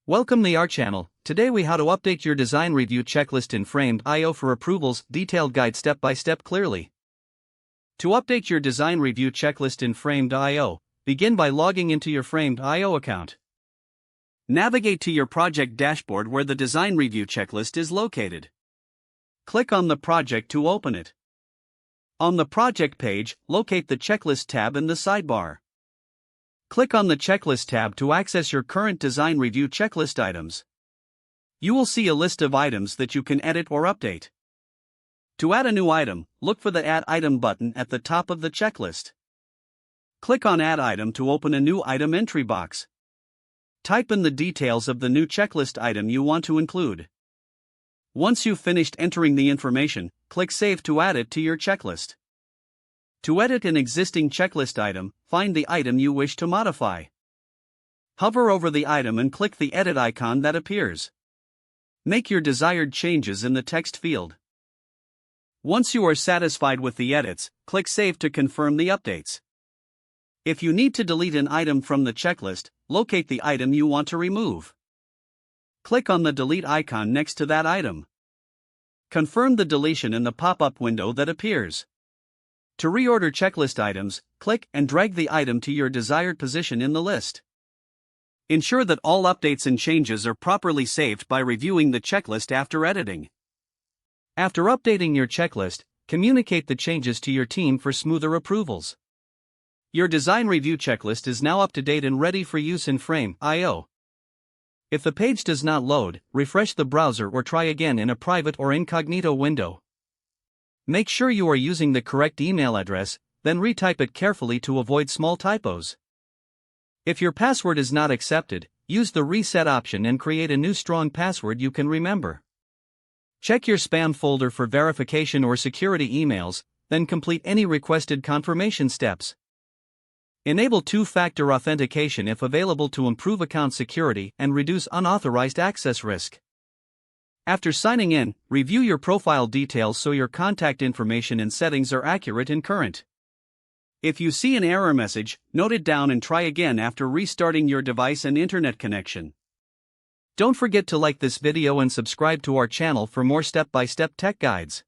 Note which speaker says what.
Speaker 1: Welcome to our channel. Today we how to update your design review checklist in Frame.io for approvals, detailed guide step by step clearly. To update your design review checklist in Frame.io, begin by logging into your Frame.io account. Navigate to your project dashboard where the design review checklist is located. Click on the project to open it. On the project page, locate the checklist tab in the sidebar. Click on the Checklist tab to access your current design review checklist items. You will see a list of items that you can edit or update. To add a new item, look for the Add Item button at the top of the checklist. Click on Add Item to open a new item entry box. Type in the details of the new checklist item you want to include. Once you've finished entering the information, click Save to add it to your checklist. To edit an existing checklist item, find the item you wish to modify. Hover over the item and click the edit icon that appears. Make your desired changes in the text field. Once you are satisfied with the edits, click Save to confirm the updates. If you need to delete an item from the checklist, locate the item you want to remove. Click on the delete icon next to that item. Confirm the deletion in the pop-up window that appears. To reorder checklist items, click and drag the item to your desired position in the list. Ensure that all updates and changes are properly saved by reviewing the checklist after editing. After updating your checklist, communicate the changes to your team for smoother approvals. Your design review checklist is now up to date and ready for use in Frame.io. If the page does not load, refresh the browser or try again in a private or incognito window. Make sure you are using the correct email address, then retype it carefully to avoid small typos. If your password is not accepted, use the reset option and create a new strong password you can remember. Check your spam folder for verification or security emails, then complete any requested confirmation steps. Enable two-factor authentication if available to improve account security and reduce unauthorized access risk. After signing in, review your profile details so your contact information and settings are accurate and current. If you see an error message, note it down and try again after restarting your device and internet connection. Don't forget to like this video and subscribe to our channel for more step-by-step tech guides.